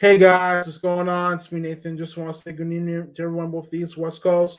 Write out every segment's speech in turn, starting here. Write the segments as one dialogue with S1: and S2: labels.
S1: Hey guys, what's going on? It's me, Nathan. Just want to say good evening to everyone, both the East West Coast.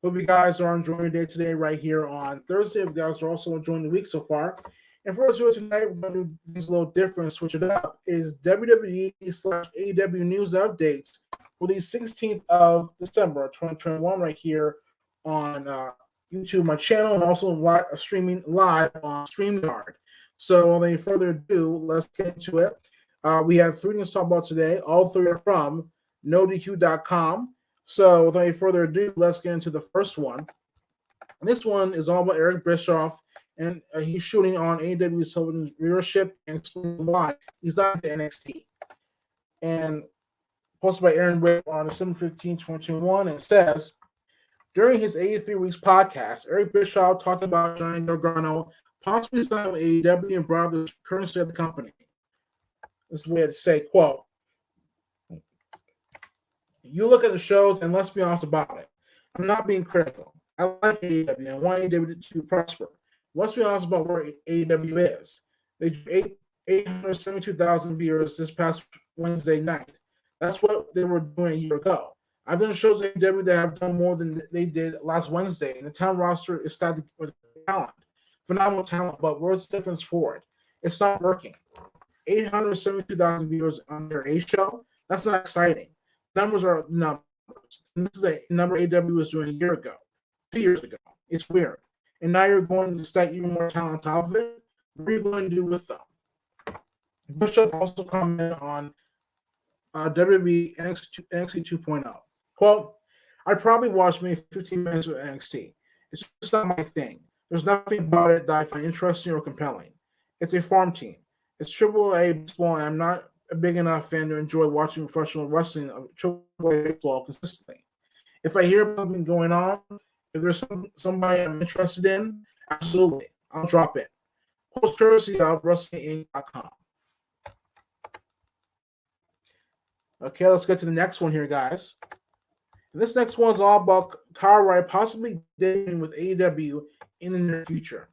S1: Hope you guys are enjoying your day today, right here on Thursday. If you guys are also enjoying the week so far. And for us here tonight, we're going to do things a little different, switch it up. Is WWE/slash AEW News Updates for the 16th of December 2021, right here on YouTube, my channel, and also streaming live on StreamYard. So, without any further ado, let's get into it. We have three things to talk about today. All three are from NoDQ.com. So, without any further ado, let's get into the first one. And this one is all about Eric Bischoff, and he's shooting on AEW's television viewership and explaining why he's not in NXT. And posted by Aaron Wade on December 15, 2021, and it says, during his 83 Weeks podcast, Eric Bischoff talked about Johnny Gargano possibly signing with AEW and brought up the current state of the company. This is the way to say, quote, you look at the shows and let's be honest about it. I'm not being critical. I like AEW and want AEW to prosper. Let's be honest about where AEW is. They drew 872,000 viewers this past Wednesday night. That's what they were doing a year ago. I've done shows at AEW that have done more than they did last Wednesday, and the town roster is stacked with talent, phenomenal talent, but where's the difference for it? It's not working. 872,000 viewers on their A show. That's not exciting. Numbers are numbers. And this is a number AW was doing a year ago, 2 years ago. It's weird. And now you're going to stack even more talent on top of it. What are you going to do with them? Bishop also commented on WWE NXT 2.0. Quote, I probably watched maybe 15 minutes of NXT. It's just not my thing. There's nothing about it that I find interesting or compelling. It's a farm team. It's AAA baseball, and I'm not a big enough fan to enjoy watching professional wrestling of AAA baseball consistently. If I hear something going on, if there's somebody I'm interested in, absolutely, I'll drop it. Post courtesy of WrestlingInc.com. Okay, let's get to the next one here, guys. And this next one's all about Kyle Wright possibly debuting with AEW in the near future.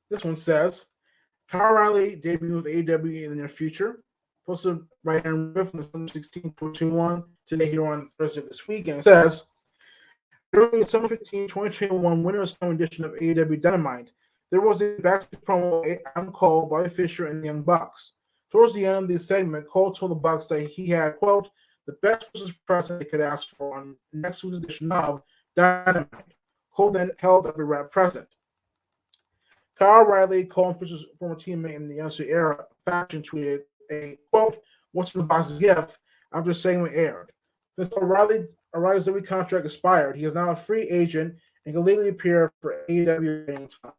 S1: This one says, Kyle O'Reilly debuting with AEW in the near future. Posted by Aaron Riff on December 16, 2021, today here on Thursday of this week. And it says, during the December 15, 2021 Winter's Come edition of AEW Dynamite, there was a backstage promo on Cole, Bobby Fischer, and the Young Bucks. Towards the end of the segment, Cole told the Bucks that he had, quote, the best Christmas present they could ask for on next week's edition of Dynamite. Cole then held up a rap present. Kyle O'Reilly, Cole and Fisher's former teammate in the Youngster era, faction tweeted a, quote, what's in the box's gift after the segment aired. Since O'Reilly's WWE contract expired, he is now a free agent and can legally appear for AEW at any time.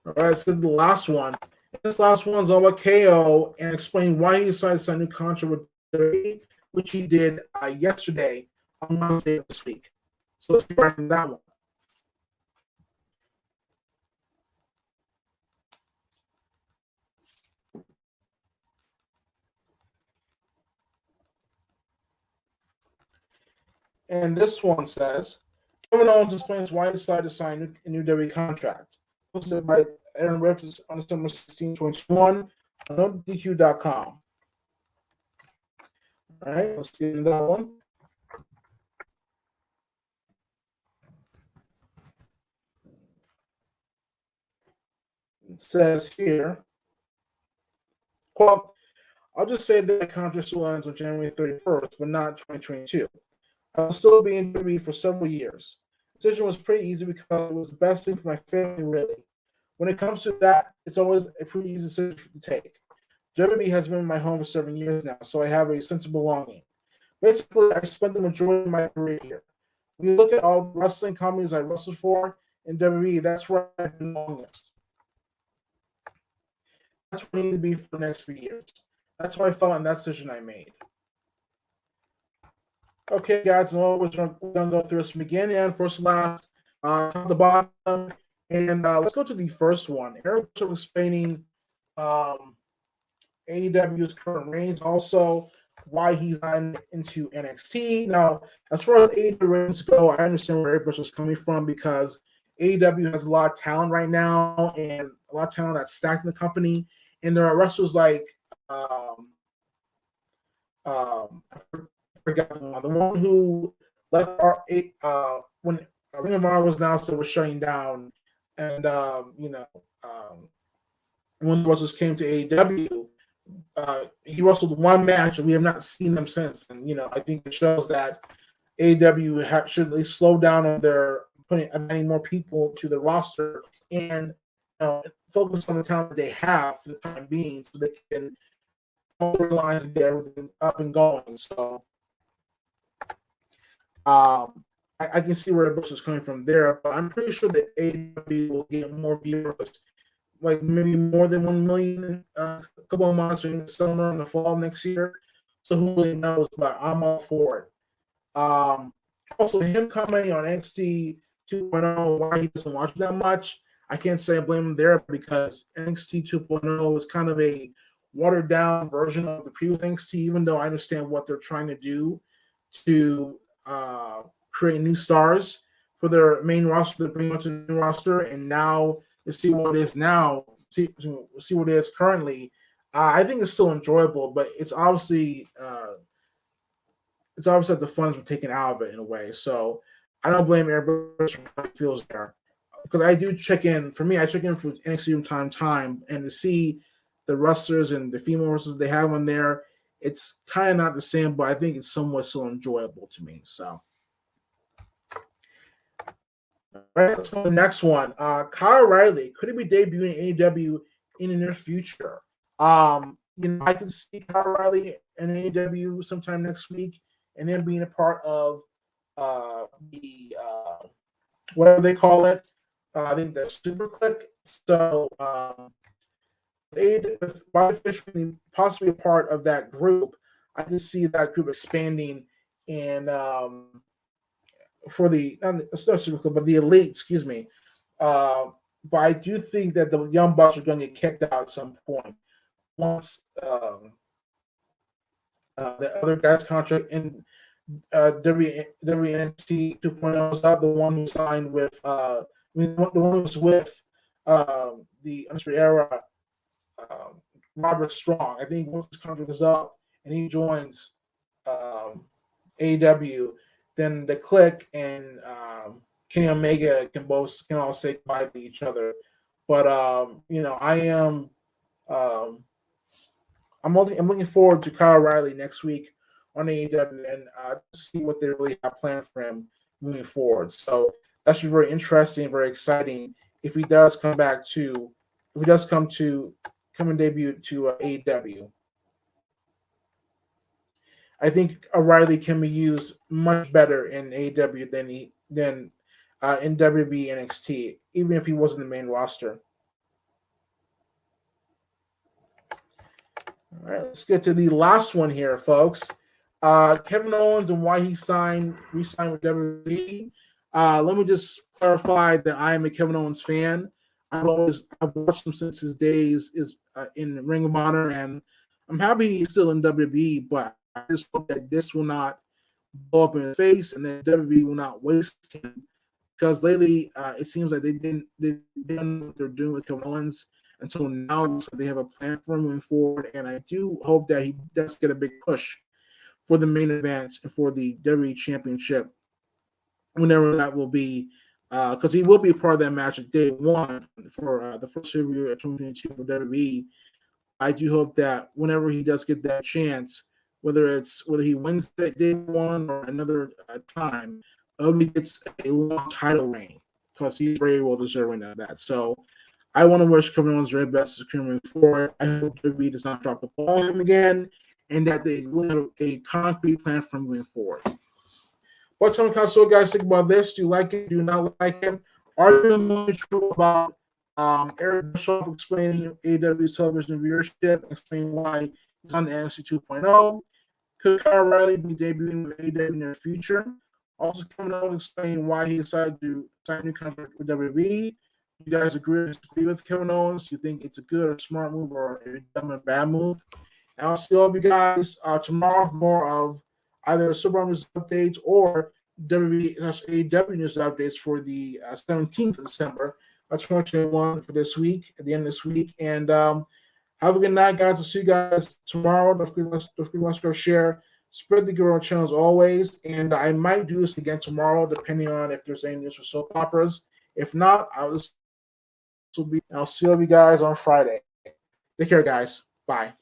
S1: All right, let's get to the last one. This last one's all about KO and explain why he decided to sign a new contract with WWE, which he did yesterday on Wednesday of this week. So let's get right from that one. And this one says, Kevin Owens explains why he decided to sign a new WWE contract. Posted by Aaron Riff on December 16, 2021 on DQ.com. All right, let's get into that one. It says here, quote, I'll just say that the contract still ends on January 31st, but not 2022. I'll still be in WWE for several years. The decision was pretty easy because it was the best thing for my family, really. When it comes to that, it's always a pretty easy decision to take. WWE has been my home for 7 years now, so I have a sense of belonging. Basically, I spent the majority of my career here. When you look at all the wrestling companies I wrestled for in WWE, that's where I've been longest. That's where I need to be for the next few years. That's what I felt in that decision I made. Okay, guys, we're going to go through this from beginning and first to last, top to bottom. And let's go to the first one. Eric was explaining AEW's current reigns, also why he's not into NXT. Now, as far as AEW reigns go, I understand where Eric was coming from because AEW has a lot of talent right now and a lot of talent that's stacked in the company. And there are wrestlers like I forgot the one who left our when Ring of Honor was now still was shutting down, and when the wrestlers came to AEW, he wrestled one match, and we have not seen them since. And I think it shows that AEW should at least slow down on their adding more people to the roster and focus on the talent that they have for the time being, so they can lines and get everything up and going. So I can see where the Bush is coming from there, but I'm pretty sure that AEW will get more viewers, like maybe more than 1 million a couple of months in the summer and the fall next year. So who really knows? But I'm all for it. Also, him commenting on NXT 2.0, why he doesn't watch that much, I can't say I blame him there because NXT 2.0 was kind of a watered down version of the previous NXT, even though I understand what they're trying to do to create new stars for their main roster, to bring up to the new roster, and now to see what it is now, see what it is currently. I think it's still enjoyable, but it's obviously that the fun's been taken out of it in a way. So I don't blame everybody for how it feels there, because I do check in. For me, I check in from NXT from time to time, and to see the wrestlers and the female wrestlers they have on there, it's kind of not the same, but I think it's somewhat still enjoyable to me. So, all right, let's go to the next one. Kyle O'Reilly, could he be debuting in AEW in the near future? I can see Kyle O'Reilly in AEW sometime next week, and then being a part of the whatever they call it. I think the Super Click. So with Bobby Fish being possibly a part of that group, I can see that group expanding and for the not Super Click, but the Elite, excuse me. But I do think that the Young Bucks are going to get kicked out at some point once the other guy's contract in WNXT 2.0 is out. The one who signed with the one who was with the Undisputed Era, Robert Strong. I think once his contract is up and he joins AEW, then the Click and Kenny Omega can all say goodbye to each other. But I am I'm looking forward to Kyle O'Reilly next week on AEW and to see what they really have planned for him moving forward. So that should be very interesting, very exciting if he does come and debut to AEW. I think O'Reilly can be used much better in AEW than in WWE NXT, even if he wasn't the main roster. All right, let's get to the last one here, folks. Kevin Owens and why he re-signed with WWE. Let me just clarify that I am a Kevin Owens fan. I've watched him since his days in Ring of Honor, and I'm happy he's still in WWE. But I just hope that this will not blow up in his face, and that WWE will not waste him, because lately it seems like they didn't know what they're doing with Kevin Owens. Until now, so they have a plan for him moving forward, and I do hope that he does get a big push for the main event and for the WWE Championship, whenever that will be, because he will be part of that match at day one for the first review of 2022 for WWE. I do hope that whenever he does get that chance, whether he wins that day one or another time, he gets a long title reign, because he's very well deserving of that. So I want to wish Kevin Owens very best as moving forward. I hope WWE does not drop the ball on him again, and that they will have a concrete plan for moving forward. What time console guys think about this? Do you like it? Do you not like it? Are you really true about Eric Bischoff explaining AEW's television viewership, explaining why he's on the NXT 2.0? Could Kyle O'Reilly be debuting with AEW in the future? Also, coming out and explaining why he decided to sign a new contract with WWE. You guys agree or disagree with Kevin Owens? You think it's a good or smart move or a dumb and bad move? And I'll see all of you guys tomorrow for more of either Super Bowl News updates or WWE News updates for the 17th of December of 2021 for this week, at the end of this week. And have a good night, guys. I'll see you guys tomorrow. Don't forget to share, spread the good on channel as always. And I might do this again tomorrow, depending on if there's any news for soap operas. If not, I'll see all of you guys on Friday. Take care, guys. Bye.